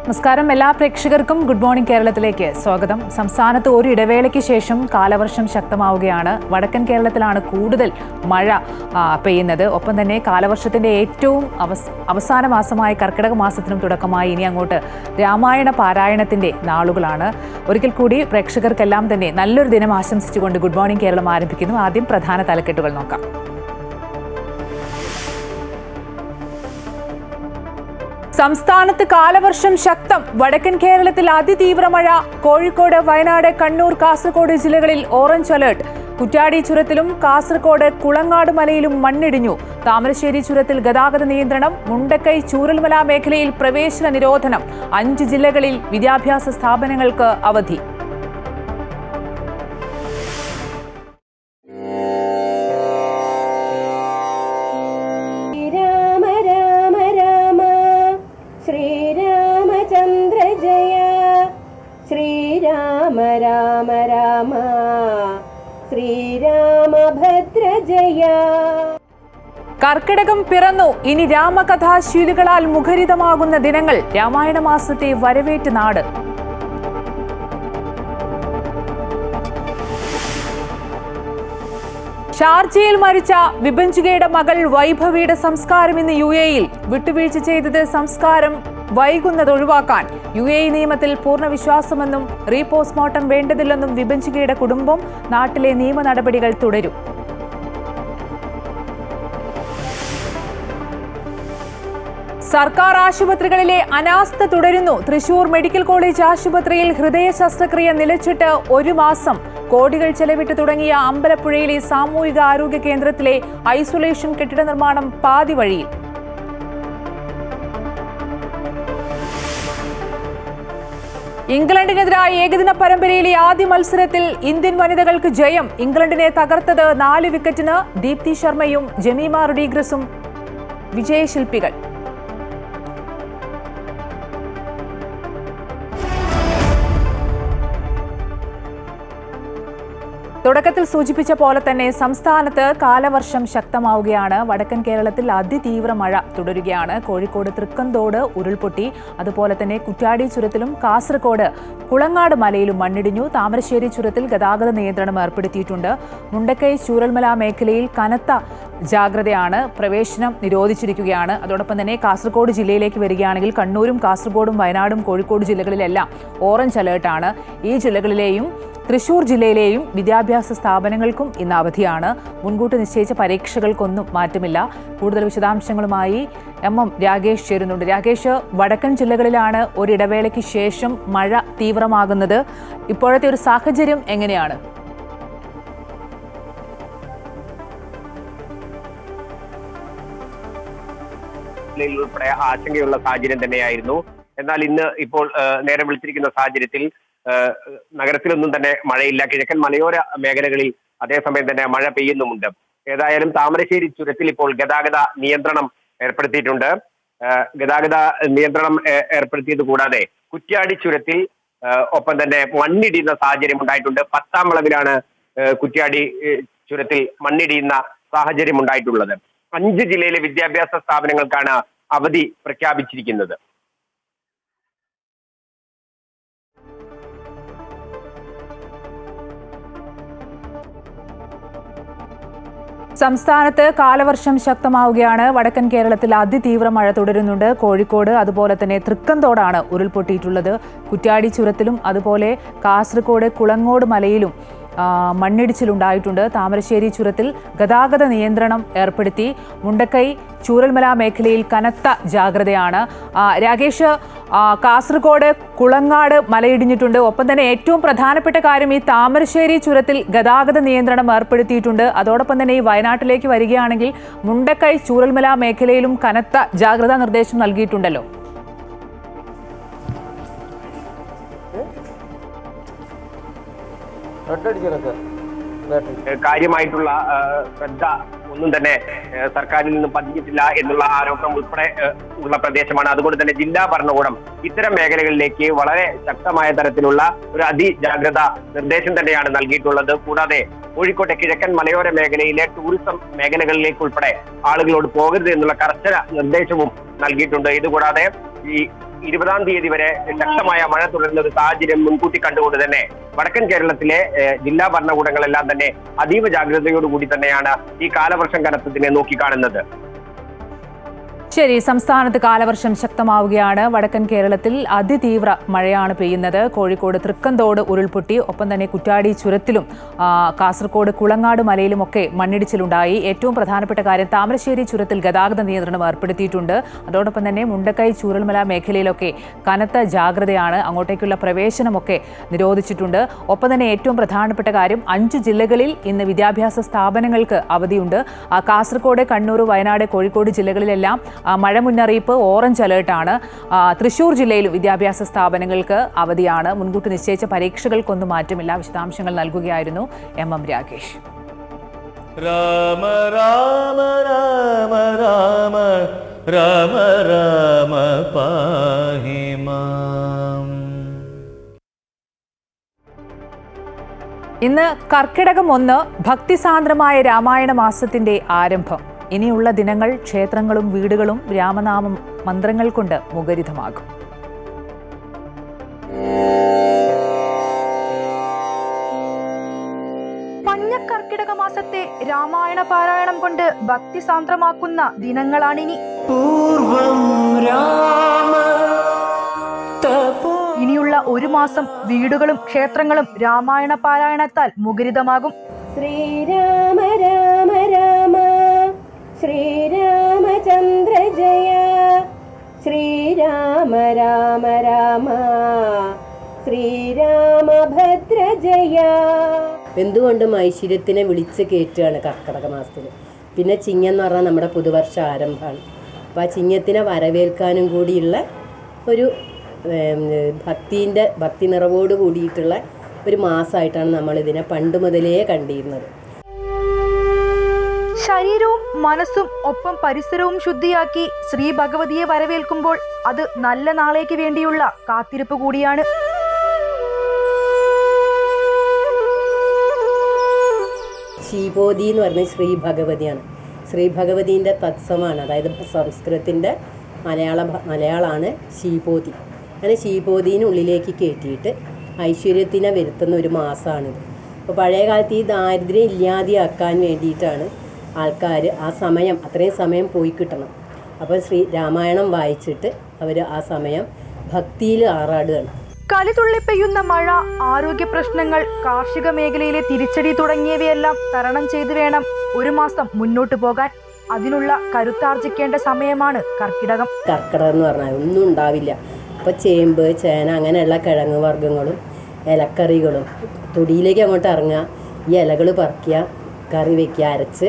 നമസ്കാരം. എല്ലാ പ്രേക്ഷകർക്കും ഗുഡ് മോർണിംഗ് കേരളത്തിലേക്ക് സ്വാഗതം. സംസ്ഥാനത്ത് ഒരു ഇടവേളയ്ക്ക് ശേഷം കാലവർഷം ശക്തമാവുകയാണ്. വടക്കൻ കേരളത്തിലാണ് കൂടുതൽ മഴ പെയ്യുന്നത്. ഒപ്പം തന്നെ കാലവർഷത്തിന്റെ ഏറ്റവും അവസാന മാസമായ കർക്കിടക മാസത്തിനും തുടക്കമായി ഇനി അങ്ങോട്ട് രാമായണ പാരായണത്തിന്റെ നാളുകളാണ്. ഒരിക്കൽ കൂടി പ്രേക്ഷകർക്കെല്ലാം തന്നെ നല്ലൊരു ദിനം ആശംസിച്ചുകൊണ്ട് ഗുഡ് മോർണിംഗ് കേരളം ആരംഭിക്കുന്നു. ആദ്യം പ്രധാന തലക്കെട്ടുകൾ നോക്കാം. സംസ്ഥാനത്ത് കാലവർഷം ശക്തം. വടക്കൻ കേരളത്തിൽ അതിതീവ്ര മഴ. കോഴിക്കോട്, വയനാട്, കണ്ണൂർ, കാസർഗോഡ് ജില്ലകളിൽ ഓറഞ്ച് അലർട്ട്. കുറ്റ്യാടി ചുരത്തിലും കാസർഗോഡ് കുളങ്ങാട് മലയിലും മണ്ണിടിഞ്ഞു. താമരശ്ശേരി ചുരത്തിൽ ഗതാഗത നിയന്ത്രണം. മുണ്ടക്കൈ ചൂരൽമല മേഖലയിൽ പ്രവേശന നിരോധനം. 5 ജില്ലകളിൽ വിദ്യാഭ്യാസ സ്ഥാപനങ്ങൾക്ക് അവധി. ശ്രീരാമ രാമ രാമ ശ്രീരാമഭദ്ര ജയ. കർക്കിടകം പിറന്നു. ഇനി രാമകഥാശീലുകളാൽ മുഖരിതമാകുന്ന ദിനങ്ങൾ. രാമായണ മാസത്തെ വരവേറ്റ് നാട്. ഷാർജയിൽ മരിച്ച വിഭഞ്ചികയുടെ മകൾ വൈഭവിയുടെ സംസ്കാരം ഇന്ന് UAE-യിൽ. വിട്ടുവീഴ്ച ചെയ്തത് സംസ്കാരം വൈകുന്നത് ഒഴിവാക്കാൻ. UAE നിയമത്തിൽ പൂർണ്ണ വിശ്വാസമെന്നും റീപോസ്റ്റ്മോർട്ടം വേണ്ടതില്ലെന്നും വിഭഞ്ചികയുടെ കുടുംബം. നാട്ടിലെ നിയമ നടപടികൾ തുടരും. സർക്കാർ ആശുപത്രികളിലെ അനാസ്ഥ തുടരുന്നു. തൃശൂർ മെഡിക്കൽ കോളേജ് ആശുപത്രിയിൽ ഹൃദയ ശസ്ത്രക്രിയ നിലച്ചിട്ട് 1 മാസം. കോടികൾ ചെലവിട്ട് തുടങ്ങിയ അമ്പലപ്പുഴയിലെ സാമൂഹിക ആരോഗ്യ കേന്ദ്രത്തിലെ ഐസൊലേഷൻ കെട്ടിട നിർമ്മാണം പാതി വഴിയിൽ. ഇംഗ്ലണ്ടിനെതിരായ ഏകദിന പരമ്പരയിലെ ആദ്യ മത്സരത്തിൽ ഇന്ത്യൻ വനിതകൾക്ക് ജയം. ഇംഗ്ലണ്ടിനെ തകർത്തത് 4 വിക്കറ്റിന്. ദീപ്തി ശർമ്മയും ജമീമ റോഡ്രിഗസും വിജയശില്പികൾ. തുടക്കത്തിൽ സൂചിപ്പിച്ച പോലെ തന്നെ സംസ്ഥാനത്ത് കാലവർഷം ശക്തമാവുകയാണ്. വടക്കൻ കേരളത്തിൽ അതിതീവ്ര മഴ തുടരുകയാണ്. കോഴിക്കോട് തൃക്കന്തോട് ഉരുൾപൊട്ടി. അതുപോലെ തന്നെ കുറ്റ്യാടി ചുരത്തിലും കാസർഗോഡ് കുളങ്ങാട് മലയിലും മണ്ണിടിഞ്ഞു. താമരശ്ശേരി ചുരത്തിൽ ഗതാഗത നിയന്ത്രണം ഏർപ്പെടുത്തിയിട്ടുണ്ട്. മുണ്ടക്കൈ ചൂരൽമല മേഖലയിൽ കനത്ത ജാഗ്രതയാണ്. പ്രവേശനം നിരോധിച്ചിരിക്കുകയാണ്. അതോടൊപ്പം തന്നെ കാസർഗോഡ് ജില്ലയിലേക്ക് വരികയാണെങ്കിൽ കണ്ണൂരും കാസർഗോഡും വയനാടും കോഴിക്കോട് ജില്ലകളിലെല്ലാം ഓറഞ്ച് അലേർട്ടാണ്. ഈ ജില്ലകളിലെയും തൃശൂർ ജില്ലയിലെയും വിദ്യാഭ്യാസ സ്ഥാപനങ്ങൾക്കും ഇന്ന് അവധിയാണ്. മുൻകൂട്ടി നിശ്ചയിച്ച പരീക്ഷകൾക്കൊന്നും മാറ്റമില്ല. കൂടുതൽ വിശദാംശങ്ങളുമായി MM രാകേഷ് ചേരുന്നുണ്ട്. രാകേഷ്, വടക്കൻ ജില്ലകളിലാണ് ഒരിടവേളയ്ക്ക് ശേഷം മഴ തീവ്രമാകുന്നത്. ഇപ്പോഴത്തെ ഒരു സാഹചര്യം എങ്ങനെയാണ്? ഉൾപ്പെടെ ആശങ്കയുള്ള സാഹചര്യം തന്നെയായിരുന്നു. എന്നാൽ ഇന്ന് ഇപ്പോൾ നേരെ വിളിച്ചിരിക്കുന്ന സാഹചര്യത്തിൽ നഗരത്തിലൊന്നും തന്നെ മഴയില്ല. കിഴക്കൻ മലയോര മേഖലകളിൽ അതേസമയം തന്നെ മഴ പെയ്യുന്നുമുണ്ട്. ഏതായാലും താമരശ്ശേരി ചുരത്തിൽ ഇപ്പോൾ ഗതാഗത നിയന്ത്രണം ഏർപ്പെടുത്തിയിട്ടുണ്ട്. ഗതാഗത നിയന്ത്രണം ഏർപ്പെടുത്തിയത് കൂടാതെ കുറ്റ്യാടി ചുരത്തിൽ ഒപ്പം തന്നെ മണ്ണിടിയുന്ന സാഹചര്യം ഉണ്ടായിട്ടുണ്ട്. 10ാം വളവിലാണ് കുറ്റ്യാടി ചുരത്തിൽ മണ്ണിടിയുന്ന സാഹചര്യം ഉണ്ടായിട്ടുള്ളത്. 5 ജില്ലയിലെ വിദ്യാഭ്യാസ സ്ഥാപനങ്ങൾക്കാണ് അവധി പ്രഖ്യാപിച്ചിരിക്കുന്നത്. സംസ്ഥാനത്ത് കാലവർഷം ശക്തമാവുകയാണ്. വടക്കൻ കേരളത്തിൽ അതിതീവ്ര മഴ തുടരുന്നുണ്ട്. കോഴിക്കോട് അതുപോലെ തന്നെ തൃക്കന്തോടാണ് ഉരുൾപൊട്ടിയിട്ടുള്ളത്. കുറ്റ്യാടി ചുരത്തിലും അതുപോലെ കാസർഗോഡ് കുളങ്ങോട് മലയിലും മണ്ണിടിച്ചിലുണ്ടായിട്ടുണ്ട്. താമരശ്ശേരി ചുരത്തിൽ ഗതാഗത നിയന്ത്രണം ഏർപ്പെടുത്തി. മുണ്ടക്കൈ ചൂരൽമല മേഖലയിൽ കനത്ത ജാഗ്രതയാണ്. രാകേഷ്, കാസർഗോഡ് കുളങ്ങാട് മലയിടിഞ്ഞിട്ടുണ്ട്. ഒപ്പം തന്നെ ഏറ്റവും പ്രധാനപ്പെട്ട കാര്യം ഈ താമരശ്ശേരി ചുരത്തിൽ ഗതാഗത നിയന്ത്രണം ഏർപ്പെടുത്തിയിട്ടുണ്ട്. അതോടൊപ്പം തന്നെ ഈ വയനാട്ടിലേക്ക് വരികയാണെങ്കിൽ മുണ്ടക്കൈ ചൂരൽമല മേഖലയിലും കനത്ത ജാഗ്രതാ നിർദ്ദേശം നൽകിയിട്ടുണ്ടല്ലോ. കാര്യമായിട്ടുള്ള ശ്രദ്ധ ഒന്നും തന്നെ സർക്കാരിൽ നിന്നും പതിഞ്ഞിട്ടില്ല എന്നുള്ള ആരോപണം ഉൾപ്പെടെ ഉള്ള പ്രദേശമാണ്. അതുകൊണ്ട് തന്നെ ജില്ലാ ഭരണകൂടം ഇത്തരം മേഖലകളിലേക്ക് വളരെ ശക്തമായ തരത്തിലുള്ള ഒരു അതിജാഗ്രത നിർദ്ദേശം തന്നെയാണ് നൽകിയിട്ടുള്ളത്. കൂടാതെ കോഴിക്കോട്ടെ കിഴക്കൻ മലയോര മേഖലയിലെ ടൂറിസം മേഖലകളിലേക്ക് ഉൾപ്പെടെ ആളുകളോട് പോകരുത് എന്നുള്ള കർശന നിർദ്ദേശവും നൽകിയിട്ടുണ്ട്. ഇതുകൂടാതെ ഈ 20-ാം തീയതി വരെ ശക്തമായ മഴ തുടരുന്ന ഒരു സാഹചര്യം മുൻകൂട്ടി കണ്ടുകൊണ്ട് തന്നെ വടക്കൻ കേരളത്തിലെ ജില്ലാ ഭരണകൂടങ്ങളെല്ലാം തന്നെ അതീവ ജാഗ്രതയോടുകൂടി തന്നെയാണ് ഈ കാലവർഷം കനത്തതിനെ നോക്കിക്കാണുന്നത്. ശരി, സംസ്ഥാനത്ത് കാലവർഷം ശക്തമാവുകയാണ്. വടക്കൻ കേരളത്തിൽ അതിതീവ്ര മഴയാണ് പെയ്യുന്നത്. കോഴിക്കോട് തൃക്കന്തോട് ഉരുൾപൊട്ടി, ഒപ്പം തന്നെ കുറ്റ്യാടി ചുരത്തിലും കാസർഗോഡ് കുളങ്ങാട് മലയിലുമൊക്കെ മണ്ണിടിച്ചിലുണ്ടായി. ഏറ്റവും പ്രധാനപ്പെട്ട കാര്യം, താമരശ്ശേരി ചുരത്തിൽ ഗതാഗത നിയന്ത്രണം ഏർപ്പെടുത്തിയിട്ടുണ്ട്. അതോടൊപ്പം തന്നെ മുണ്ടക്കൈ ചൂരൽമല മേഖലയിലൊക്കെ കനത്ത ജാഗ്രതയാണ്. അങ്ങോട്ടേക്കുള്ള പ്രവേശനമൊക്കെ നിരോധിച്ചിട്ടുണ്ട്. ഒപ്പം തന്നെ ഏറ്റവും പ്രധാനപ്പെട്ട കാര്യം, 5 ജില്ലകളിൽ ഇന്ന് വിദ്യാഭ്യാസ സ്ഥാപനങ്ങൾക്ക് അവധിയുണ്ട്. കാസർഗോഡ്, കണ്ണൂർ, വയനാട്, കോഴിക്കോട് ജില്ലകളിലെല്ലാം മഴ മുന്നറിയിപ്പ് ഓറഞ്ച് അലേർട്ടാണ്. തൃശൂർ ജില്ലയിലും വിദ്യാഭ്യാസ സ്ഥാപനങ്ങൾക്ക് അവധിയാണ്. മുൻകൂട്ടി നിശ്ചയിച്ച പരീക്ഷകൾക്കൊന്നും മാറ്റമില്ല. വിശദാംശങ്ങൾ നൽകുകയായിരുന്നു MM രാകേഷ്. രാമ രാമ രാമ രാമ രാമ രാമ പാഹി മാം. ഇന്ന് കർക്കിടകം 1, ഭക്തിസാന്ദ്രമായ രാമായണ മാസത്തിന്റെ ആരംഭം. ഇനിയുള്ള ദിനങ്ങൾ ക്ഷേത്രങ്ങളും വീടുകളും രാമനാമ മന്ത്രങ്ങൾ കൊണ്ട് മുഖരിതമാകും. കർക്കിടക മാസത്തെ രാമായണ പാരായണം കൊണ്ട് ഭക്തിസാന്ദ്രമാക്കുന്ന ദിനങ്ങളാണിനി. ഇനിയുള്ള ഒരു മാസം വീടുകളും ക്ഷേത്രങ്ങളും രാമായണ പാരായണത്താൽ മുഖരിതമാകും. ശ്രീരാമ രാമ രാമ ശ്രീരാമചന്ദ്ര ജയ, ശ്രീരാമ രാമ രാമ ശ്രീരാമഭദ്ര ജയ. എന്തുകൊണ്ടും ഐശ്വര്യത്തിനെ വിളിച്ച് കയറ്റുകയാണ് കർക്കിടക മാസത്തിൽ. പിന്നെ ചിങ്ങം എന്ന് പറഞ്ഞാൽ നമ്മുടെ പുതുവർഷ ആരംഭമാണ്. അപ്പോൾ ആ ചിങ്ങത്തിനെ വരവേൽക്കാനും കൂടിയുള്ള ഒരു ഭക്തി നിറവോട് കൂടിയിട്ടുള്ള ഒരു മാസമായിട്ടാണ് നമ്മളിതിനെ പണ്ട് മുതലേ കണ്ടിരുന്നത്. ശരീരവും മനസ്സും ഒപ്പം പരിസരവും ശുദ്ധിയാക്കി ശ്രീ ഭഗവതിയെ വരവേൽക്കുമ്പോൾ അത് നല്ല നാളേക്ക് വേണ്ടിയുള്ള കാത്തിരിപ്പ് കൂടിയാണ്. ശീപോതി എന്ന് പറഞ്ഞ ശ്രീ ഭഗവതിയാണ്. ശ്രീ ഭഗവതീൻ്റെ തത്സമാണ്, അതായത് സംസ്കൃതത്തിൻ്റെ മലയാളമാണ് ശീപോതി. അങ്ങനെ ശീപോതിനെ ഉള്ളിലേക്ക് കയറ്റിയിട്ട് ഐശ്വര്യത്തിനെ വരുത്തുന്ന ഒരു മാസമാണിത്. അപ്പോൾ പഴയ കാലത്ത് ഈ ദാരിദ്ര്യം ഇല്ലാതെയാക്കാൻ വേണ്ടിയിട്ടാണ് ആൾക്കാർ ആ സമയം, അത്രയും സമയം പോയി കിട്ടണം. അപ്പോൾ രാമായണം വായിച്ചിട്ട് അവർ ആ സമയം ഭക്തിയിൽ ആറാടുകയാണ്. കലിതുള്ളി പെയ്യുന്ന മഴ, ആരോഗ്യ പ്രശ്നങ്ങൾ, കാർഷിക മേഖലയിലെ തിരിച്ചടി തുടങ്ങിയവയെല്ലാം തരണം ചെയ്തു വേണം ഒരു മാസം മുന്നോട്ട് പോകാൻ. അതിനുള്ള കരുത്താർജിക്കേണ്ട സമയമാണ് കർക്കിടകം. കർക്കിടകം എന്ന് പറഞ്ഞാൽ ഒന്നും ഉണ്ടാവില്ല. അപ്പോൾ ചേമ്പ്, ചേന അങ്ങനെയുള്ള കിഴങ്ങ് വർഗ്ഗങ്ങളും ഇലക്കറികളും തൊടിയിലേക്ക് അങ്ങോട്ട് ഇറങ്ങുക, ഈ ഇലകൾ പറിക്കുക, കറി വയ്ക്കുക, അരച്ച്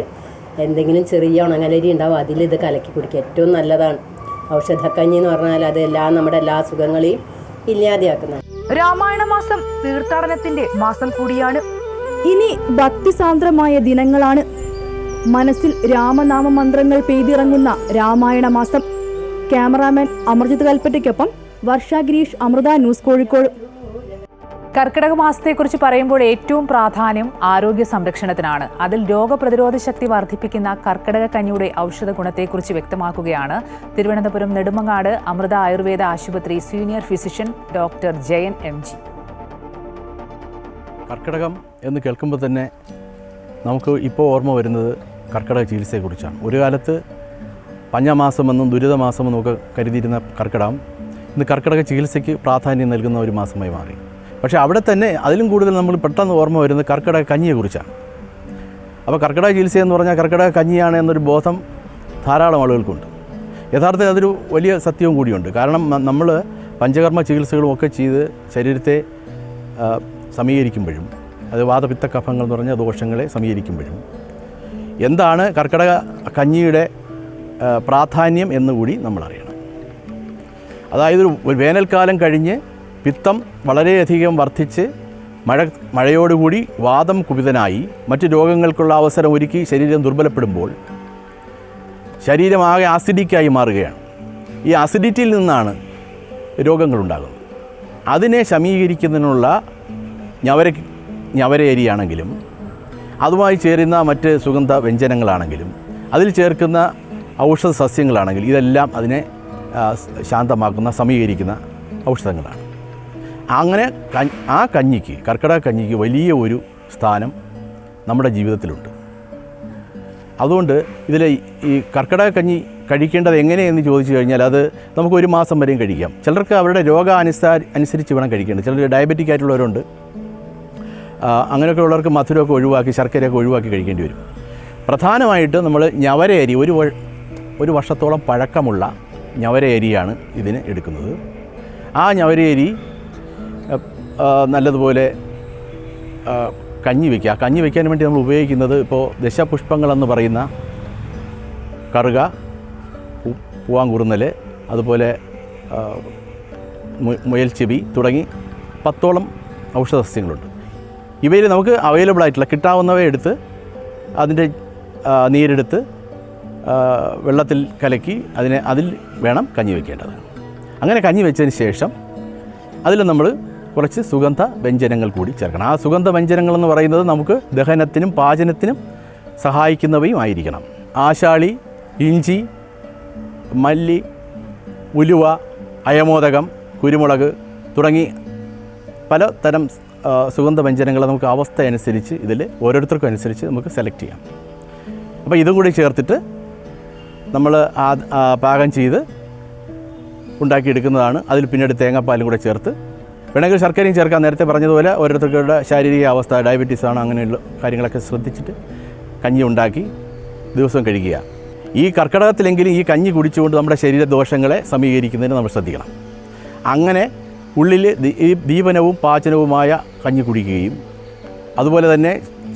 എന്തെങ്കിലും ചെറിയ ഉണങ്ങലരി ഉണ്ടാവും, അതിലിത് കലക്കി കുടിക്കുക. ഏറ്റവും നല്ലതാണ്. ഔഷധക്കഞ്ഞി എന്ന് പറഞ്ഞാൽ അത് നമ്മുടെ എല്ലാ അസുഖങ്ങളെയും ഇല്ലാതെയാക്കുന്നത്. രാമായണ മാസം തീർത്ഥാടനത്തിന്റെ മാസം കൂടിയാണ്. ഇനി ഭക്തിസാന്ദ്രമായ ദിനങ്ങളാണ്. മനസ്സിൽ രാമനാമ മന്ത്രങ്ങൾ പെയ്തിറങ്ങുന്ന രാമായണ മാസം. ക്യാമറാമാൻ അമർജിത് കൽപ്പറ്റയ്ക്കൊപ്പം വർഷ ഗിരീഷ്, അമൃത ന്യൂസ്, കോഴിക്കോട്. കർക്കിടക മാസത്തെക്കുറിച്ച് പറയുമ്പോൾ ഏറ്റവും പ്രാധാന്യം ആരോഗ്യ സംരക്ഷണത്തിനാണ്. അതിൽ രോഗപ്രതിരോധ ശക്തി വർദ്ധിപ്പിക്കുന്ന കർക്കിടക കഞ്ഞിയുടെ ഔഷധ ഗുണത്തെക്കുറിച്ച് വ്യക്തമാക്കുകയാണ് തിരുവനന്തപുരം നെടുമങ്ങാട് അമൃത ആയുർവേദ ആശുപത്രി senior physician doctor Jayan MG. കർക്കിടകം എന്ന് കേൾക്കുമ്പോൾ തന്നെ നമുക്ക് ഇപ്പോൾ ഓർമ്മ വരുന്നത് കർക്കിടക ചികിത്സയെക്കുറിച്ചാണ്. ഒരു കാലത്ത് പഞ്ഞമാസമെന്നും ദുരിതമാസമെന്നും ഒക്കെ കരുതിയിരുന്ന കർക്കിടകം ഇന്ന് കർക്കിടക ചികിത്സയ്ക്ക് പ്രാധാന്യം നൽകുന്ന ഒരു മാസമായി മാറി. പക്ഷേ അവിടെ തന്നെ അതിലും കൂടുതൽ നമ്മൾ പെട്ടെന്ന് ഓർമ്മ വരുന്നത് കർക്കിടക കഞ്ഞിയെക്കുറിച്ചാണ്. അപ്പോൾ കർക്കിടക ചികിത്സ എന്ന് പറഞ്ഞാൽ കർക്കിടക കഞ്ഞിയാണ് എന്നൊരു ബോധം ധാരാളം ആളുകൾക്കുണ്ട്. യഥാർത്ഥത്തിൽ അതൊരു വലിയ സത്യവും കൂടിയുണ്ട്. കാരണം നമ്മൾ പഞ്ചകർമ്മ ചികിത്സകളും ഒക്കെ ചെയ്ത് ശരീരത്തെ സമീകരിക്കുമ്പോഴും, അത് വാതപിത്ത കഫങ്ങൾ എന്ന് പറഞ്ഞ ദോഷങ്ങളെ സമീകരിക്കുമ്പോഴും എന്താണ് കർക്കിടക കഞ്ഞിയുടെ പ്രാധാന്യം എന്നുകൂടി നമ്മളറിയണം. അതായത് ഒരു വേനൽക്കാലം കഴിഞ്ഞ് പിത്തം വളരെയധികം വർദ്ധിച്ച് മഴയോടുകൂടി വാദം കുപിതനായി മറ്റ് രോഗങ്ങൾക്കുള്ള അവസരം ഒരുക്കി ശരീരം ദുർബലപ്പെടുമ്പോൾ ശരീരമാകെ ആസിഡിക്കായി മാറുകയാണ്. ഈ ആസിഡിറ്റിയിൽ നിന്നാണ് രോഗങ്ങളുണ്ടാകുന്നത്. അതിനെ ശമീകരിക്കുന്നതിനുള്ള ഞവരയരിയാണെങ്കിലും അതുമായി ചേരുന്ന മറ്റ് സുഗന്ധ വ്യഞ്ജനങ്ങളാണെങ്കിലും അതിൽ ചേർക്കുന്ന ഔഷധ സസ്യങ്ങളാണെങ്കിലും ഇതെല്ലാം അതിനെ ശാന്തമാക്കുന്ന സമീകരിക്കുന്ന ഔഷധങ്ങളാണ്. അങ്ങനെ ആ കഞ്ഞിക്ക്, കർക്കിടക കഞ്ഞിക്ക് വലിയ ഒരു സ്ഥാനം നമ്മുടെ ജീവിതത്തിലുണ്ട്. അതുകൊണ്ട് ഇതിൽ ഈ കർക്കിടക കഞ്ഞി കഴിക്കേണ്ടത് എങ്ങനെയെന്ന് ചോദിച്ചു കഴിഞ്ഞാൽ അത് നമുക്ക് 1 മാസം വരെയും കഴിക്കാം. ചിലർക്ക് അവരുടെ അനുസരിച്ച് വേണം കഴിക്കേണ്ടത്. ചിലർ ഡയബറ്റിക് ആയിട്ടുള്ളവരുണ്ട്. അങ്ങനെയൊക്കെ ഉള്ളവർക്ക് മധുരമൊക്കെ ഒഴിവാക്കി, ശർക്കരയൊക്കെ ഒഴിവാക്കി കഴിക്കേണ്ടി വരും. പ്രധാനമായിട്ട് നമ്മൾ ഞവരയരി, ഒരു വർഷത്തോളം പഴക്കമുള്ള ഞവരയരിയാണ് ഇതിന് എടുക്കുന്നത്. ആ ഞവരയരി നല്ലതുപോലെ കഞ്ഞി വയ്ക്കുക. കഞ്ഞി വയ്ക്കാൻ വേണ്ടി നമ്മൾ ഉപയോഗിക്കുന്നത് ഇപ്പോൾ ദശപുഷ്പങ്ങളെന്ന് പറയുന്ന കറുക, പൂവാങ്കുറുന്നൽ, അതുപോലെ മുയൽച്ചെവി തുടങ്ങി 10ഓളം ഔഷധ സസ്യങ്ങളുണ്ട്. ഇവയിൽ നമുക്ക് അവൈലബിൾ ആയിട്ടുള്ള കിട്ടാവുന്നവയെ എടുത്ത് അതിൻ്റെ നീരെടുത്ത് വെള്ളത്തിൽ കലക്കി അതിൽ വേണം കഞ്ഞി വയ്ക്കേണ്ടത്. അങ്ങനെ കഞ്ഞി വെച്ചതിന് ശേഷം അതിൽ നമ്മൾ കുറച്ച് സുഗന്ധ വ്യഞ്ജനങ്ങൾ കൂടി ചേർക്കണം. ആ സുഗന്ധ വ്യഞ്ജനങ്ങളെന്ന് പറയുന്നത് നമുക്ക് ദഹനത്തിനും പാചനത്തിനും സഹായിക്കുന്നവയും ആയിരിക്കണം. ആശാളി, ഇഞ്ചി, മല്ലി, ഉലുവ, അയമോദകം, കുരുമുളക് തുടങ്ങി പലതരം സുഗന്ധ വ്യഞ്ജനങ്ങൾ നമുക്ക് അവസ്ഥ അനുസരിച്ച് ഇതിൽ ഓരോരുത്തർക്കും അനുസരിച്ച് നമുക്ക് സെലക്ട് ചെയ്യാം. അപ്പോൾ ഇതും കൂടി ചേർത്തിട്ട് നമ്മൾ പാകം ചെയ്ത് ഉണ്ടാക്കിയെടുക്കുന്നതാണ്. അതിൽ പിന്നീട് തേങ്ങാപ്പാലും കൂടെ ചേർത്ത് വേണമെങ്കിൽ ശർക്കരയും ചേർക്കാം. നേരത്തെ പറഞ്ഞതുപോലെ ഓരോരുത്തർക്കുടെ ശാരീരിക അവസ്ഥ, ഡയബറ്റീസാണ്, അങ്ങനെയുള്ള കാര്യങ്ങളൊക്കെ ശ്രദ്ധിച്ചിട്ട് കഞ്ഞി ഉണ്ടാക്കി ദിവസവും കഴിക്കുക. ഈ കർക്കിടകത്തിലെങ്കിലും ഈ കഞ്ഞി കുടിച്ചുകൊണ്ട് നമ്മുടെ ശരീരദോഷങ്ങളെ സമീകരിക്കുന്നതിന് നമ്മൾ ശ്രദ്ധിക്കണം. അങ്ങനെ ഉള്ളിൽ ഈ ദീപനവും പാചനവുമായ കഞ്ഞി കുടിക്കുകയും അതുപോലെ തന്നെ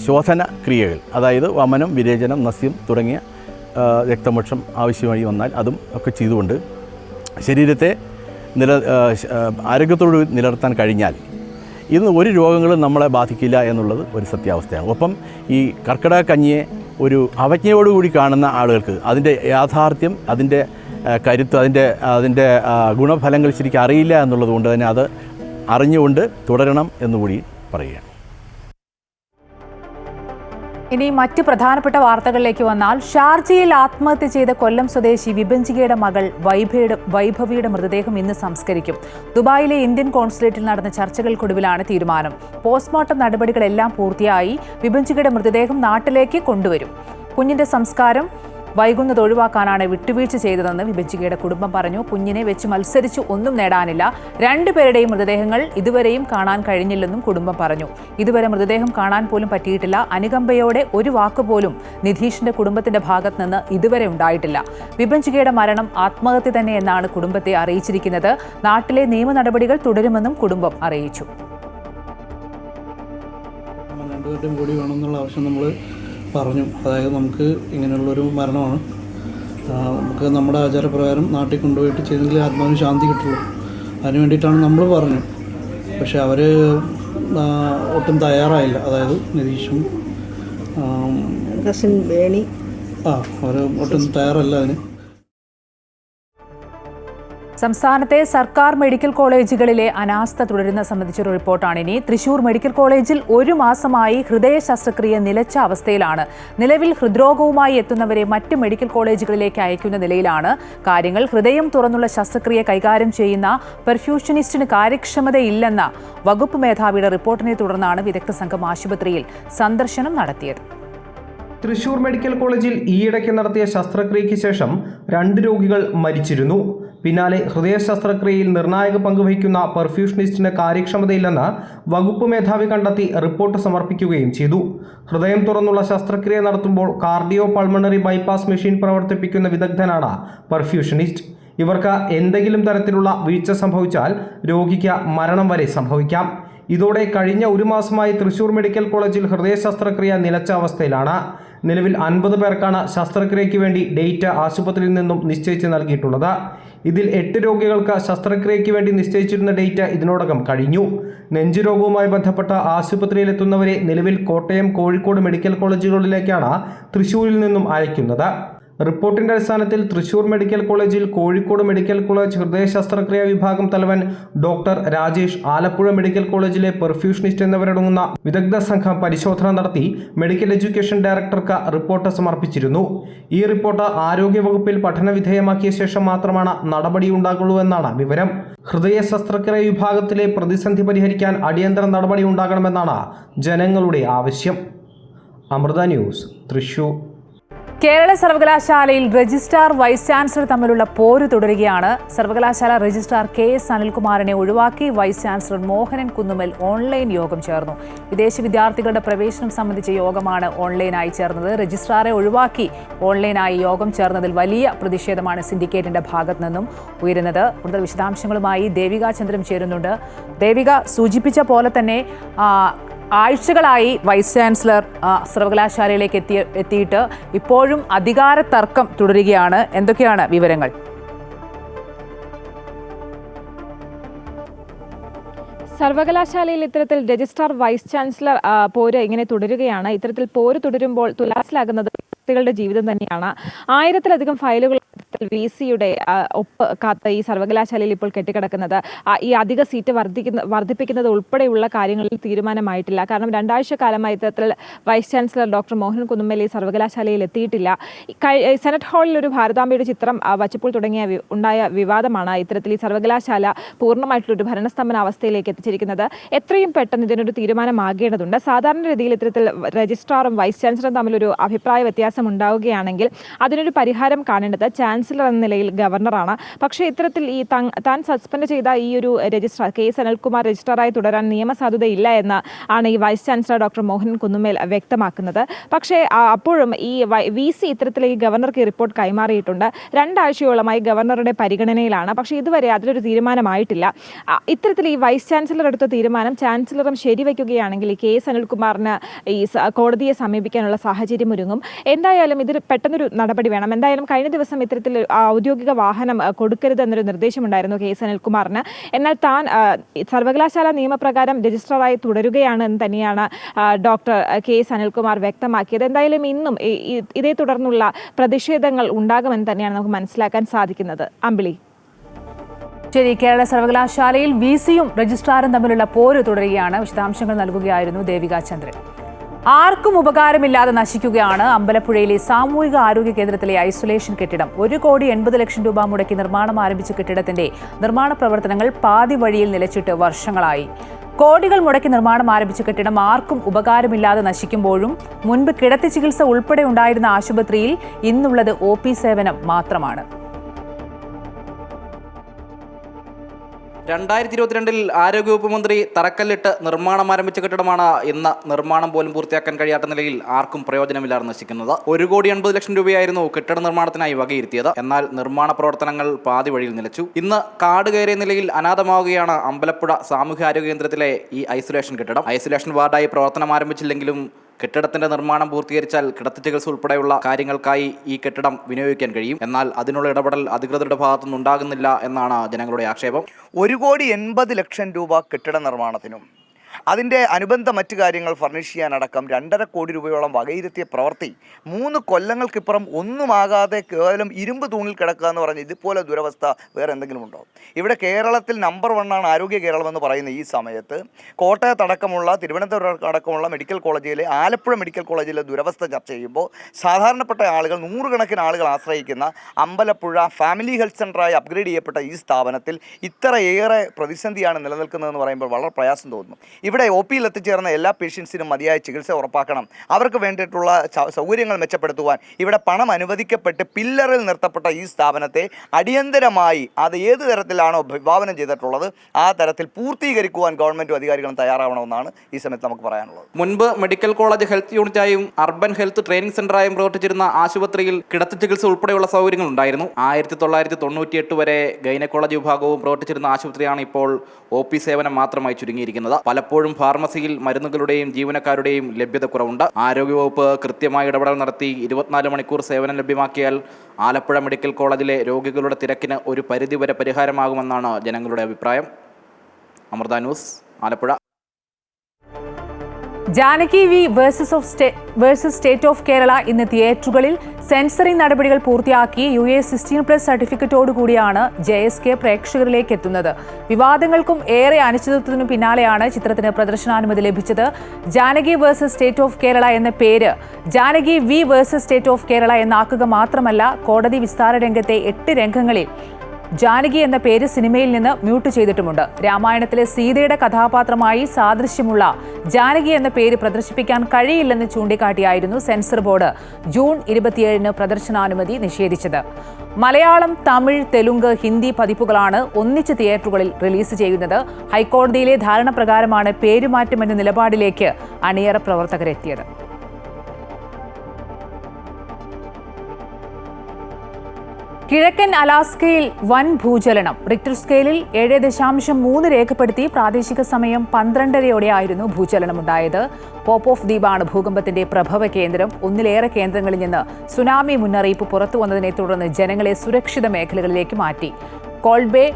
ശോധന ക്രിയകൾ, അതായത് വമനം, വിരേചനം, നസ്യം തുടങ്ങിയ രക്തമോക്ഷം ആവശ്യമായി വന്നാൽ അതും ഒക്കെ ചെയ്തുകൊണ്ട് ശരീരത്തെ ആരോഗ്യത്തോട് നിലനിർത്താൻ കഴിഞ്ഞാൽ ഇന്ന് ഒരു രോഗങ്ങളും നമ്മളെ ബാധിക്കില്ല എന്നുള്ളത് ഒരു സത്യാവസ്ഥയാണ്. ഒപ്പം ഈ കർക്കിടക കഞ്ഞിയെ ഒരു അവജ്ഞയോടുകൂടി കാണുന്ന ആളുകൾക്ക് അതിൻ്റെ യാഥാർത്ഥ്യം, അതിൻ്റെ കരുത്ത്, അതിൻ്റെ ഗുണഫലങ്ങൾ ശരിക്കും അറിയില്ല എന്നുള്ളത് കൊണ്ട് തന്നെ അത് അറിഞ്ഞുകൊണ്ട് തുടരണം എന്നുകൂടി പറയുകയാണ്. ഇനി മറ്റ് പ്രധാനപ്പെട്ട വാർത്തകളിലേക്ക് വന്നാൽ, ഷാർജയിൽ ആത്മഹത്യ ചെയ്ത കൊല്ലം സ്വദേശി വിഭജികയുടെ മകൾ വൈഭവിയുടെ മൃതദേഹം ഇന്ന് സംസ്കരിക്കും. ദുബായിലെ ഇന്ത്യൻ കോൺസുലേറ്റിൽ നടന്ന ചർച്ചകൾക്കൊടുവിലാണ് തീരുമാനം. പോസ്റ്റ്മോർട്ടം നടപടികളെല്ലാം പൂർത്തിയായി വിഭജികയുടെ മൃതദേഹം നാട്ടിലേക്ക് കൊണ്ടുവരും. കുഞ്ഞിന്റെ സംസ്കാരം വൈകുന്നത് ഒഴിവാക്കാനാണ് വിട്ടുവീഴ്ച ചെയ്തതെന്ന് വിഭജികയുടെ കുടുംബം പറഞ്ഞു. കുഞ്ഞിനെ വെച്ച് മത്സരിച്ച് ഒന്നും നേടാനില്ല. 2 പേരുടെയും മൃതദേഹങ്ങൾ ഇതുവരെയും കാണാൻ കഴിഞ്ഞില്ലെന്നും കുടുംബം പറഞ്ഞു. ഇതുവരെ മൃതദേഹം കാണാൻ പോലും പറ്റിയിട്ടില്ല. അനുകമ്പയോടെ ഒരു വാക്കുപോലും നിധീഷിന്റെ കുടുംബത്തിന്റെ ഭാഗത്ത് നിന്ന് ഇതുവരെ ഉണ്ടായിട്ടില്ല. വിഭജികയുടെ മരണം ആത്മഹത്യ തന്നെ എന്നാണ് കുടുംബത്തെ അറിയിച്ചിരിക്കുന്നത്. നാട്ടിലെ നിയമ നടപടികൾ തുടരുമെന്നും കുടുംബം അറിയിച്ചു. കൂടി വേണമെന്നുള്ള ആവശ്യം നമ്മൾ പറഞ്ഞു. അതായത് നമുക്ക് ഇങ്ങനെയുള്ളൊരു മരണമാണ്, നമുക്ക് നമ്മുടെ ആചാരപ്രകാരം നാട്ടിൽ കൊണ്ടുപോയിട്ട് ചെയ്തെങ്കിൽ ആത്മാവിന് ശാന്തി കിട്ടുള്ളൂ. അതിന് വേണ്ടിയിട്ടാണ് നമ്മൾ പറഞ്ഞു. പക്ഷെ അവർ ഒട്ടും തയ്യാറായില്ല. അതായത് നിതീഷും അവർ ഒട്ടും തയ്യാറല്ല അതിന്. സംസ്ഥാനത്തെ സർക്കാർ മെഡിക്കൽ കോളേജുകളിലെ അനാസ്ഥ തുടരുന്ന സംബന്ധിച്ചൊരു റിപ്പോർട്ടാണ് ഇനി. തൃശൂർ മെഡിക്കൽ കോളേജിൽ 1 മാസമായി ഹൃദയ ശസ്ത്രക്രിയ നിലച്ച അവസ്ഥയിലാണ്. നിലവിൽ ഹൃദ്രോഗവുമായി എത്തുന്നവരെ മറ്റ് മെഡിക്കൽ കോളേജുകളിലേക്ക് അയക്കുന്ന നിലയിലാണ് കാര്യങ്ങൾ. ഹൃദയം തുറന്നുള്ള ശസ്ത്രക്രിയ കൈകാര്യം ചെയ്യുന്ന പെർഫ്യൂഷനിസ്റ്റിന് കാര്യക്ഷമതയില്ലെന്ന വകുപ്പ് മേധാവിയുടെ റിപ്പോർട്ടിനെ തുടർന്നാണ് വിദഗ്ധ സംഘം ആശുപത്രിയിൽ സന്ദർശനം നടത്തിയത്. തൃശൂർ മെഡിക്കൽ കോളേജിൽ ഈയിടയ്ക്ക് നടത്തിയ ശസ്ത്രക്രിയയ്ക്ക് ശേഷം 2 രോഗികൾ മരിച്ചിരുന്നു. പിന്നാലെ ഹൃദയ ശസ്ത്രക്രിയയിൽ നിർണായക പങ്കുവഹിക്കുന്ന പെർഫ്യൂഷനിസ്റ്റിന് കാര്യക്ഷമതയില്ലെന്ന് വകുപ്പ് മേധാവി കണ്ടെത്തി റിപ്പോർട്ട് സമർപ്പിക്കുകയും ചെയ്തു. ഹൃദയം തുറന്നുള്ള ശസ്ത്രക്രിയ നടത്തുമ്പോൾ കാർഡിയോ പൾമണറി ബൈപ്പാസ് മെഷീൻ പ്രവർത്തിപ്പിക്കുന്ന വിദഗ്ധനാണ് പെർഫ്യൂഷനിസ്റ്റ്. ഇവർക്ക് എന്തെങ്കിലും തരത്തിലുള്ള വീഴ്ച സംഭവിച്ചാൽ രോഗിക്ക് മരണം വരെ സംഭവിക്കാം. ഇതോടെ കഴിഞ്ഞ 1 മാസമായി തൃശൂർ മെഡിക്കൽ കോളേജിൽ ഹൃദയ ശസ്ത്രക്രിയ നിലച്ച അവസ്ഥയിലാണ്. നിലവിൽ 50 പേർക്കാണ് ശസ്ത്രക്രിയയ്ക്ക് വേണ്ടി ഡേറ്റ് ആശുപത്രിയിൽ നിന്നും നിശ്ചയിച്ച് നൽകിയിട്ടുള്ളത്. ഇതിൽ 8 രോഗികൾക്ക് ശസ്ത്രക്രിയയ്ക്ക് വേണ്ടി നിശ്ചയിച്ചിരുന്ന ഡേറ്റ് ഇതിനോടകം കഴിഞ്ഞു. നെഞ്ചുരോഗവുമായി ബന്ധപ്പെട്ട ആശുപത്രിയിലെത്തുന്നവരെ നിലവിൽ കോട്ടയം, കോഴിക്കോട് മെഡിക്കൽ കോളേജുകളിലേക്കാണ് തൃശൂരിൽ നിന്നും അയക്കുന്നത്. റിപ്പോർട്ടിന്റെ അടിസ്ഥാനത്തിൽ തൃശൂർ മെഡിക്കൽ കോളേജിൽ, കോഴിക്കോട് മെഡിക്കൽ കോളേജ് ഹൃദയ ശസ്ത്രക്രിയാ വിഭാഗം തലവൻ ഡോക്ടർ രാജേഷ്, ആലപ്പുഴ മെഡിക്കൽ കോളേജിലെ പെർഫ്യൂഷനിസ്റ്റ് എന്നിവരടങ്ങുന്ന വിദഗ്ധ സംഘം പരിശോധന നടത്തി മെഡിക്കൽ എഡ്യൂക്കേഷൻ ഡയറക്ടർക്ക് റിപ്പോർട്ട് സമർപ്പിച്ചിരുന്നു. ഈ റിപ്പോർട്ട് ആരോഗ്യവകുപ്പിൽ പഠനവിധേയമാക്കിയ ശേഷം മാത്രമാണ് നടപടിയുണ്ടാകുള്ളൂ എന്നാണ് വിവരം. ഹൃദയ ശസ്ത്രക്രിയ വിഭാഗത്തിലെ പ്രതിസന്ധി പരിഹരിക്കാൻ അടിയന്തര നടപടി ഉണ്ടാകണമെന്നാണ് ജനങ്ങളുടെ ആവശ്യം. അമൃത ന്യൂസ്, തൃശൂർ. കേരള സർവകലാശാലയിൽ രജിസ്ട്രാർ, വൈസ് ചാൻസലർ തമ്മിലുള്ള പോര് തുടരുകയാണ്. സർവകലാശാല രജിസ്ട്രാർ KS അനിൽകുമാറിനെ ഒഴിവാക്കി vice chancellor Mohanan Kunnummal online യോഗം ചേർന്നു. വിദേശ വിദ്യാർത്ഥികളുടെ പ്രവേശനം സംബന്ധിച്ച യോഗമാണ് ഓൺലൈനായി ചേർന്നത്. രജിസ്ട്രാറെ ഒഴിവാക്കി ഓൺലൈനായി യോഗം ചേർന്നതിൽ വലിയ പ്രതിഷേധമാണ് സിൻഡിക്കേറ്റിന്റെ ഭാഗത്തു നിന്നും ഉയരുന്നത്. കൂടുതൽ വിശദാംശങ്ങളുമായി ദേവിക ചന്ദ്രൻ ചേരുന്നുണ്ട്. ദേവിക, സൂചിപ്പിച്ച പോലെ തന്നെ ആഴ്ചകളായി വൈസ് ചാൻസലർ സർവകലാശാലയിലേക്ക് എത്തിയിട്ട് ഇപ്പോഴും അധികാര തർക്കം തുടരുകയാണ്. എന്തൊക്കെയാണ് വിവരങ്ങൾ? സർവകലാശാലയിൽ ഇത്തരത്തിൽ രജിസ്ട്രാർ, വൈസ് ചാൻസലർ പോര് ഇങ്ങനെ തുടരുകയാണ്. ഇത്തരത്തിൽ പോര് തുടരുമ്പോൾ തുലാസിലാകുന്നത് വിദ്യാർത്ഥികളുടെ ജീവിതം തന്നെയാണ്. 1000-ലധികം ഫയലുകൾ VC-യുടെ ഒപ്പ് കാത്ത് ഈ സർവകലാശാലയിൽ ഇപ്പോൾ കെട്ടിക്കിടക്കുന്നത്. ഈ അധിക സീറ്റ് വർദ്ധിപ്പിക്കുന്നത് ഉൾപ്പെടെയുള്ള കാര്യങ്ങളിൽ തീരുമാനമായിട്ടില്ല. കാരണം 2 ആഴ്ച കാലമായി ഇത്തരത്തിൽ vice chancellor doctor Mohan Kunnummal ഈ സർവകലാശാലയിൽ എത്തിയിട്ടില്ല. സെനറ്റ് ഹാളിൽ ഒരു ഭാരതാംബയുടെ ചിത്രം വച്ചപ്പോൾ ഉണ്ടായ വിവാദമാണ് ഇത്തരത്തിൽ ഈ സർവകലാശാല പൂർണ്ണമായിട്ടുള്ളൊരു ഭരണസ്തംഭന അവസ്ഥയിലേക്ക് എത്തിച്ചിരിക്കുന്നത്. എത്രയും പെട്ടെന്ന് ഇതിനൊരു തീരുമാനമാകേണ്ടതുണ്ട്. സാധാരണ രീതിയിൽ ഇത്തരത്തിൽ രജിസ്ട്രാറും വൈസ് ചാൻസലറും തമ്മിലൊരു അഭിപ്രായ വ്യത്യാസം ഉണ്ടാവുകയാണെങ്കിൽ അതിനൊരു പരിഹാരം കാണേണ്ടത് ചാൻസലർ എന്ന നിലയിൽ ഗവർണറാണ്. പക്ഷേ ഇത്തരത്തിൽ ഈ താൻ സസ്പെൻഡ് ചെയ്ത ഈ ഒരു രജിസ്ട്രാർ KS അനിൽകുമാർ രജിസ്ട്രാറായി തുടരാൻ നിയമസാധുതയില്ല എന്ന് ആണ് ഈ vice chancellor doctor Mohan Kunnummal വ്യക്തമാക്കുന്നത്. പക്ഷേ അപ്പോഴും ഈ VC ഇത്തരത്തിൽ ഈ ഗവർണർക്ക് റിപ്പോർട്ട് കൈമാറിയിട്ടുണ്ട്. 2 ആഴ്ചയോളമായി ഗവർണറുടെ പരിഗണനയിലാണ്. പക്ഷേ ഇതുവരെ അതിലൊരു തീരുമാനമായിട്ടില്ല. ഇത്തരത്തിൽ ഈ വൈസ് ചാൻസലർ എടുത്ത തീരുമാനം ചാൻസലറും ശരിവയ്ക്കുകയാണെങ്കിൽ ഈ KS അനിൽകുമാറിന് ഈ കോടതിയെ സമീപിക്കാനുള്ള സാഹചര്യം ഒരുങ്ങും. എന്തായാലും ഇതിൽ പെട്ടെന്നൊരു നടപടി വേണം. എന്തായാലും കഴിഞ്ഞ ദിവസം ഇത്തരത്തിൽ ഔദ്യോഗിക വാഹനം കൊടുക്കരുത് എന്നൊരു നിർദ്ദേശമുണ്ടായിരുന്നു KS അനിൽകുമാറിന്. എന്നാൽ താൻ സർവകലാശാല നിയമപ്രകാരം രജിസ്ട്രാറായി തുടരുകയാണ് എന്ന് തന്നെയാണ് ഡോക്ടർ KS അനിൽകുമാർ വ്യക്തമാക്കിയത്. എന്തായാലും ഇന്നും ഇതേ തുടർന്നുള്ള പ്രതിഷേധങ്ങൾ ഉണ്ടാകുമെന്ന് തന്നെയാണ് നമുക്ക് മനസ്സിലാക്കാൻ സാധിക്കുന്നത്. അമ്പിളി. ശരി, കേരള സർവകലാശാലയിൽ VC-യും രജിസ്ട്രാറും തമ്മിലുള്ള പോര് തുടരുകയാണ്. വിശദാംശങ്ങൾ നൽകുകയായിരുന്നു ദേവിക ചന്ദ്രൻ. ആർക്കും ഉപകാരമില്ലാതെ നശിക്കുകയാണ് അമ്പലപ്പുഴയിലെ സാമൂഹിക ആരോഗ്യ കേന്ദ്രത്തിലെ ഐസൊലേഷൻ കെട്ടിടം. 1,80,00,000 രൂപ മുടക്കി നിർമ്മാണം ആരംഭിച്ച കെട്ടിടത്തിന്റെ നിർമ്മാണ പ്രവർത്തനങ്ങൾ പാതി വഴിയിൽ നിലച്ചിട്ട് വർഷങ്ങളായി. കോടികൾ മുടക്കി നിർമ്മാണം ആരംഭിച്ച കെട്ടിടം ആർക്കും ഉപകാരമില്ലാതെ നശിക്കുമ്പോഴും മുൻപ് കിടത്തി ചികിത്സ ഉൾപ്പെടെ ഉണ്ടായിരുന്ന ആശുപത്രിയിൽ ഇന്നുള്ളത് OP സേവനം മാത്രമാണ്. 2022-ൽ ആരോഗ്യവകുപ്പ് മന്ത്രി തറക്കല്ലിട്ട് നിർമ്മാണം ആരംഭിച്ച കെട്ടിടമാണ് ഇന്ന് നിർമ്മാണം പോലും പൂർത്തിയാക്കാൻ കഴിയാത്ത നിലയിൽ ആർക്കും പ്രയോജനമില്ലാതെ നശിക്കുന്നത്. 1,80,00,000 രൂപയായിരുന്നു കെട്ടിട നിർമ്മാണത്തിനായി വകയിരുത്തിയത്. എന്നാൽ നിർമ്മാണ പ്രവർത്തനങ്ങൾ പാതി വഴിയിൽ നിലച്ചു. ഇന്ന് കാട് കയറിയ നിലയിൽ അനാഥമാവുകയാണ് അമ്പലപ്പുഴ സാമൂഹ്യാരോഗ്യ കേന്ദ്രത്തിലെ ഈ ഐസൊലേഷൻ കെട്ടിടം. ഐസൊലേഷൻ വാർഡായി പ്രവർത്തനം ആരംഭിച്ചില്ലെങ്കിലും കെട്ടിടത്തിന്റെ നിർമ്മാണം പൂർത്തീകരിച്ചാൽ കിടത്തി ചികിത്സ ഉൾപ്പെടെയുള്ള കാര്യങ്ങൾക്കായി ഈ കെട്ടിടം വിനിയോഗിക്കാൻ കഴിയും. എന്നാൽ അതിനുള്ള ഇടപെടൽ അധികൃതരുടെ ഭാഗത്തുനിന്ന് ഉണ്ടാകുന്നില്ല എന്നാണ് ജനങ്ങളുടെ ആക്ഷേപം. 1,80,00,000 രൂപ കെട്ടിട നിർമ്മാണത്തിനും അതിൻ്റെ അനുബന്ധ മറ്റു കാര്യങ്ങൾ ഫർണിഷ് ചെയ്യാനടക്കം 2.5 കോടി രൂപയോളം വകയിരുത്തിയ പ്രവൃത്തി 3 കൊല്ലങ്ങൾക്കിപ്പുറം ഒന്നുമാകാതെ കേവലം ഇരുമ്പ് തൂണിൽ കിടക്കുക എന്ന് പറഞ്ഞ് ഇതുപോലെ ദുരവസ്ഥ വേറെ എന്തെങ്കിലും ഉണ്ടോ? ഇവിടെ കേരളത്തിൽ നമ്പർ 1 ആണ് ആരോഗ്യ കേരളം എന്ന് പറയുന്ന ഈ സമയത്ത് കോട്ടയത്തടക്കമുള്ള, തിരുവനന്തപുരം അടക്കമുള്ള മെഡിക്കൽ കോളേജിലെ, ആലപ്പുഴ മെഡിക്കൽ കോളേജിലെ ദുരവസ്ഥ ചർച്ച ചെയ്യുമ്പോൾ സാധാരണപ്പെട്ട ആളുകൾ, 100 കണക്കിന് ആളുകൾ ആശ്രയിക്കുന്ന അമ്പലപ്പുഴ ഫാമിലി ഹെൽത്ത് സെൻ്ററായി അപ്ഗ്രേഡ് ചെയ്യപ്പെട്ട ഈ സ്ഥാപനത്തിൽ ഇത്രയേറെ പ്രതിസന്ധിയാണ് നിലനിൽക്കുന്നതെന്ന് പറയുമ്പോൾ വളരെ പ്രയാസം തോന്നുന്നു. ഇവിടെ OP-യിൽ എത്തിച്ചേർന്ന എല്ലാ പേഷ്യൻസിനും മതിയായ ചികിത്സ ഉറപ്പാക്കണം. അവർക്ക് വേണ്ടിയിട്ടുള്ള സൗകര്യങ്ങൾ മെച്ചപ്പെടുത്തുവാൻ ഇവിടെ പണം അനുവദിക്കപ്പെട്ട് പില്ലറിൽ നിർത്തപ്പെട്ട ഈ സ്ഥാപനത്തെ അടിയന്തരമായി അത് ഏത് തരത്തിലാണോ വിഭാവനം ചെയ്തിട്ടുള്ളത് ആ തരത്തിൽ പൂർത്തീകരിക്കുവാൻ ഗവൺമെൻറ്റും അധികാരികളും തയ്യാറാവണമെന്നാണ് ഈ സമയത്ത് നമുക്ക് പറയാനുള്ളത്. മുൻപ് മെഡിക്കൽ കോളേജ് ഹെൽത്ത് യൂണിറ്റായും അർബൻ ഹെൽത്ത് ട്രെയിനിങ് സെൻ്ററായും പ്രവർത്തിച്ചിരുന്ന ആശുപത്രിയിൽ കിടത്തി ചികിത്സ ഉൾപ്പെടെയുള്ള സൗകര്യങ്ങൾ ഉണ്ടായിരുന്നു. 1998 വരെ ഗൈനക്കോളജി വിഭാഗവും പ്രവർത്തിച്ചിരുന്ന ആശുപത്രിയാണ് ഇപ്പോൾ OP സേവനം മാത്രമായി ചുരുങ്ങിയിരിക്കുന്നത്. പലപ്പോഴും ഫാർമസിയിൽ മരുന്നുകളുടെയും ജീവനക്കാരുടെയും ലഭ്യത കുറവുണ്ട്. ആരോഗ്യവകുപ്പ് കൃത്യമായ ഇടപെടൽ നടത്തി 24 മണിക്കൂർ സേവനം ലഭ്യമാക്കിയാൽ ആലപ്പുഴ മെഡിക്കൽ കോളേജിലെ രോഗികളുടെ തിരക്കിന് ഒരു പരിധിവരെ പരിഹാരമാകുമെന്നാണ് ജനങ്ങളുടെ അഭിപ്രായം. Amrita news, Alappuzha. Janaki V versus state of Kerala ഇന്ന് തിയേറ്ററുകളിൽ സെൻസറിംഗ് നടപടികൾ പൂർത്തിയാക്കി US16+ സർട്ടിഫിക്കറ്റോടുകൂടിയാണ് JSK പ്രേക്ഷകരിലേക്ക് എത്തുന്നത്. വിവാദങ്ങൾക്കും ഏറെ അനിശ്ചിതത്വത്തിനും പിന്നാലെയാണ് ചിത്രത്തിന് പ്രദർശനാനുമതി ലഭിച്ചത്. Janaki versus state of Kerala എന്ന പേര് Janaki V versus state of Kerala എന്നാക്കുക മാത്രമല്ല, കോടതി വിസ്താര രംഗത്തെ 8 രംഗങ്ങളിൽ ജാനകി എന്ന പേര് സിനിമയിൽ നിന്ന് മ്യൂട്ട് ചെയ്തിട്ടുമുണ്ട്. രാമായണത്തിലെ സീതയുടെ കഥാപാത്രമായി സാദൃശ്യമുള്ള ജാനകി എന്ന പേര് പ്രദർശിപ്പിക്കാൻ കഴിയില്ലെന്ന് ചൂണ്ടിക്കാട്ടിയായിരുന്നു സെൻസർ ബോർഡ് ജൂൺ 27 പ്രദർശനാനുമതി നിഷേധിച്ചത്. മലയാളം, തമിഴ്, തെലുങ്ക്, ഹിന്ദി പതിപ്പുകളാണ് ഒന്നിച്ച് തിയേറ്ററുകളിൽ റിലീസ് ചെയ്യുന്നത്. ഹൈക്കോടതിയിലെ ധാരണ പ്രകാരമാണ് പേരുമാറ്റമെന്ന നിലപാടിലേക്ക് അണിയറ പ്രവർത്തകരെത്തിയത്. കിഴക്കൻ അലാസ്കയിൽ വൻ ഭൂചലനം. റിക്ടർ സ്കെയിലിൽ 7.3 രേഖപ്പെടുത്തി. പ്രാദേശിക സമയം 12:30യോടെയായിരുന്നു ഭൂചലനമുണ്ടായത്. പോപ്പ്-ഓഫ് ദ്വീപാണ് ഭൂകമ്പത്തിന്റെ പ്രഭവ കേന്ദ്രം. ഒന്നിലേറെ കേന്ദ്രങ്ങളിൽ നിന്ന് സുനാമി മുന്നറിയിപ്പ് പുറത്തു വന്നതിനെ തുടർന്ന് ജനങ്ങളെ സുരക്ഷിത മേഖലകളിലേക്ക് മാറ്റി. കോൾബേ,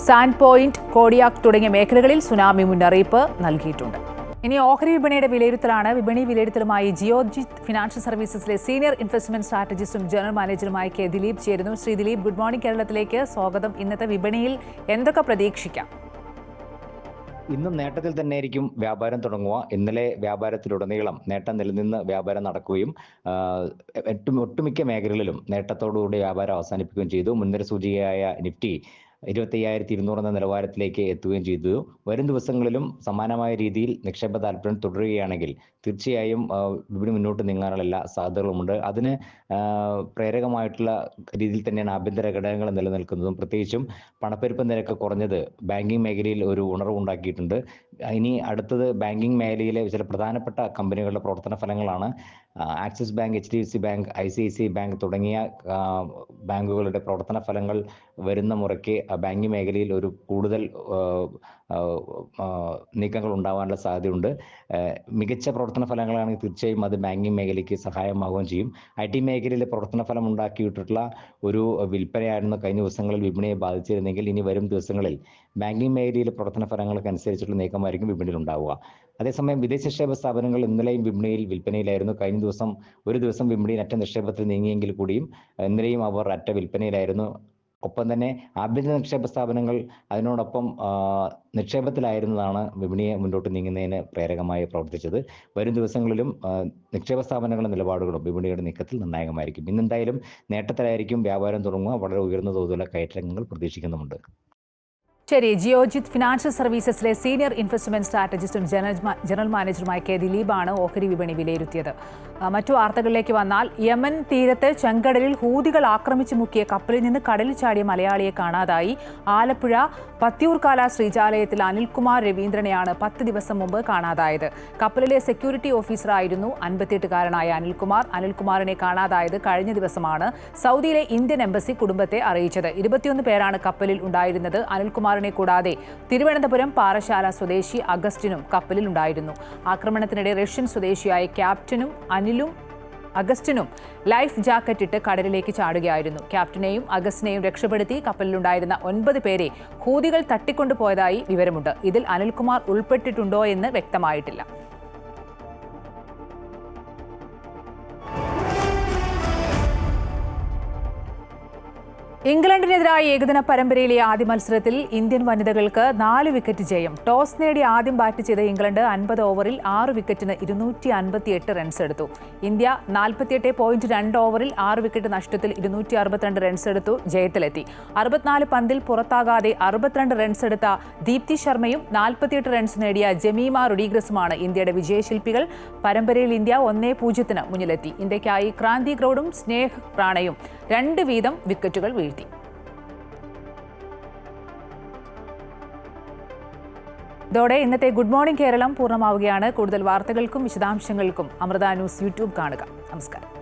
സാൻഡ് പോയിന്റ്, കോഡിയാക് തുടങ്ങിയ മേഖലകളിൽ സുനാമി മുന്നറിയിപ്പ് നൽകിയിട്ടുണ്ട്. ഇനി ഓഹരി വിപണിയുടെ വിലയിരുത്തലാണ്. വിപണി വിലയിരുത്തലുമായി ജിയോജിത് ഫിനാൻഷ്യൽ സർവീസസിലെ സീനിയർ ഇൻവെസ്റ്റ്മെന്റ് സ്ട്രാറ്റജിസ്റ്റും ജനറൽ മാനേജറുമായി കെ ദിലീപ് ചേരുന്നു. Shri Dileep, good morning. കേരളത്തിലേക്ക് സ്വാഗതം. ഇന്നത്തെ വിപണിയിൽ എന്തൊക്കെ പ്രതീക്ഷിക്കാം? ഇന്നും നേട്ടത്തിൽ തന്നെയായിരിക്കും വ്യാപാരം തുടങ്ങുക. ഇന്നലെ വ്യാപാരത്തിലുടനീളം നേട്ടം നിലനിന്ന് വ്യാപാരം നടക്കുകയും ഒട്ടുമിക്ക മേഖലകളിലും നേട്ടത്തോടുകൂടി വ്യാപാരം അവസാനിപ്പിക്കുകയും ചെയ്തു. മുൻനിര സൂചികയായ നിഫ്റ്റി 25,200 എന്ന നിലവാരത്തിലേക്ക് എത്തുകയും ചെയ്തു. വരും ദിവസങ്ങളിലും സമാനമായ രീതിയിൽ നിക്ഷേപ താല്പര്യം തുടരുകയാണെങ്കിൽ തീർച്ചയായും വിപണി മുന്നോട്ട് നീങ്ങാനുള്ള എല്ലാ സാധ്യതകളുമുണ്ട്. അതിന് പ്രേരകമായിട്ടുള്ള രീതിയിൽ തന്നെയാണ് ആഭ്യന്തര ഘടകങ്ങൾ നിലനിൽക്കുന്നതും. പ്രത്യേകിച്ചും പണപ്പെരുപ്പ നിരക്ക് കുറഞ്ഞത് ബാങ്കിങ് മേഖലയിൽ ഒരു ഉണർവുണ്ടാക്കിയിട്ടുണ്ട്. ഇനി അടുത്തത് ബാങ്കിങ് മേഖലയിലെ ചില പ്രധാനപ്പെട്ട കമ്പനികളുടെ പ്രവർത്തന ഫലങ്ങളാണ്. Axis bank, HDFC bank, ICICI bank തുടങ്ങിയ ബാങ്കുകളുടെ പ്രവർത്തന ഫലങ്ങൾ വരുന്ന മുറയ്ക്ക് ബാങ്കിങ് മേഖലയിൽ ഒരു കൂടുതൽ നീക്കങ്ങൾ ഉണ്ടാവാനുള്ള സാധ്യതയുണ്ട്. മികച്ച പ്രവർത്തന ഫലങ്ങളാണെങ്കിൽ തീർച്ചയായും അത് ബാങ്കിങ് മേഖലയ്ക്ക് സഹായമാവുകയും ചെയ്യും. IT മേഖലയിലെ പ്രവർത്തന ഫലം ഉണ്ടാക്കിയിട്ടുള്ള ഒരു വിൽപ്പനയായിരുന്നു കഴിഞ്ഞ ദിവസങ്ങളിൽ വിപണിയെ ബാധിച്ചിരുന്നെങ്കിൽ ഇനി വരും ദിവസങ്ങളിൽ ബാങ്കിങ് മേഖലയിലെ പ്രവർത്തന ഫലങ്ങൾക്കനുസരിച്ചുള്ള നീക്കമായിരിക്കും വിപണിയിൽ ഉണ്ടാവുക. അതേസമയം വിദേശ നിക്ഷേപ സ്ഥാപനങ്ങൾ ഇന്നലെയും വിപണിയിൽ വിൽപ്പനയിലായിരുന്നു. കഴിഞ്ഞ ദിവസം ഒരു ദിവസം വിപണിയിൽ അറ്റ നിക്ഷേപത്തിൽ നീങ്ങിയെങ്കിൽ കൂടിയും ഇന്നലെയും അവർ അറ്റ വിൽപ്പനയിലായിരുന്നു. ഒപ്പം തന്നെ ആഭ്യന്തര നിക്ഷേപ സ്ഥാപനങ്ങൾ അതിനോടൊപ്പം നിക്ഷേപത്തിലായിരുന്നതാണ് വിപണിയെ മുന്നോട്ട് നീങ്ങുന്നതിന് പ്രേരകമായി പ്രവർത്തിച്ചത്. വരും ദിവസങ്ങളിലും നിക്ഷേപ സ്ഥാപനങ്ങളുടെ നിലപാടുകളും വിപണിയുടെ നീക്കത്തിൽ നിർണായകമായിരിക്കും. ഇന്നെന്തായാലും നേട്ടത്തിലായിരിക്കും വ്യാപാരം തുടങ്ങുക. വളരെ ഉയർന്ന തോതിലുള്ള കയറ്റങ്ങൾ പ്രതീക്ഷിക്കുന്നുമുണ്ട്. ശരി, ജിയോജിത് ഫിനാൻഷ്യൽ സർവീസസിലെ സീനിയർ ഇൻവെസ്റ്റ്മെന്റ് സ്ട്രാറ്റജിസ്റ്റും ജനറൽ മാനേജറുമായ കെ ദിലീപാണ് ഓഹരി വിപണി വിലയിരുത്തിയത്. മറ്റു വാർത്തകളിലേക്ക് വന്നാൽ, യമൻ തീരത്ത് ചെങ്കടലിൽ ഹൂതികൾ ആക്രമിച്ചു മുക്കിയ കപ്പലിൽ നിന്ന് കടലിൽ ചാടിയ മലയാളിയെ കാണാതായി. ആലപ്പുഴ പത്തിയൂർക്കാല ശ്രീജാലയത്തിൽ അനിൽകുമാർ രവീന്ദ്രനെയാണ് 10 ദിവസം മുമ്പ് കാണാതായത്. കപ്പലിലെ സെക്യൂരിറ്റി ഓഫീസറായിരുന്നു 58-കാരനായ അനിൽകുമാർ. അനിൽകുമാറിനെ കാണാതായത് കഴിഞ്ഞ ദിവസമാണ്. സൗദിയിലെ ഇന്ത്യൻ എംബസി കുടുംബത്തെ അറിയിച്ചത്. 21 പേരാണ് കപ്പലിൽ ഉണ്ടായിരുന്നത്. അനിൽകുമാറിനെ കൂടാതെ തിരുവനന്തപുരം പാറശാല സ്വദേശി അഗസ്റ്റിനും കപ്പലിൽ ഉണ്ടായിരുന്നു. ആക്രമണത്തിനിടെ റഷ്യൻ സ്വദേശിയായ ക്യാപ്റ്റനും അഗസ്റ്റിനും ലൈഫ് ജാക്കറ്റ് ഇട്ട് കടലിലേക്ക് ചാടുകയായിരുന്നു. ക്യാപ്റ്റനെയും അഗസ്റ്റിനെയും രക്ഷപ്പെടുത്തി. കപ്പലിലുണ്ടായിരുന്ന 9 പേരെ ഹൂതികൾ തട്ടിക്കൊണ്ടുപോയതായി വിവരമുണ്ട്. ഇതിൽ അനിൽകുമാർ ഉൾപ്പെട്ടിട്ടുണ്ടോ എന്ന് വ്യക്തമായിട്ടില്ല. ഇംഗ്ലണ്ടിനെതിരായ ഏകദിന പരമ്പരയിലെ ആദ്യ മത്സരത്തിൽ ഇന്ത്യൻ വനിതകൾക്ക് 4 വിക്കറ്റ് ജയം. ടോസ് നേടി ആദ്യം ബാറ്റ് ചെയ്ത ഇംഗ്ലണ്ട് 50 ഓവറിൽ 6 വിക്കറ്റിന് 258 റൺസ് എടുത്തു. ഇന്ത്യ 48.2 ഓവറിൽ 6 വിക്കറ്റ് നഷ്ടത്തിൽ 262 റൺസ് എടുത്തു ജയത്തിലെത്തി. 64 പന്തിൽ പുറത്താകാതെ 62 റൺസ് എടുത്ത ദീപ്തി ശർമ്മയും 48 റൺസ് നേടിയ ജമീമ റൊഡ്രിഗസുമാണ് ഇന്ത്യയുടെ വിജയശില്പികൾ. പരമ്പരയിൽ ഇന്ത്യ 1-0 മുന്നിലെത്തി. ഇന്ത്യയ്ക്കായി ക്രാന്തി ഗ്രൗഡും സ്നേഹ് റാണയും 2 വീതം വിക്കറ്റുകൾ വീഴ്ത്തി. ഇതോടെ ഇന്നത്തെ ഗുഡ് മോർണിംഗ് കേരളം പൂർണ്ണമാവുകയാണ്. കൂടുതൽ വാർത്തകൾക്കും വിശദാംശങ്ങൾക്കും അമൃത ന്യൂസ് യൂട്യൂബ് കാണുക. നമസ്കാരം.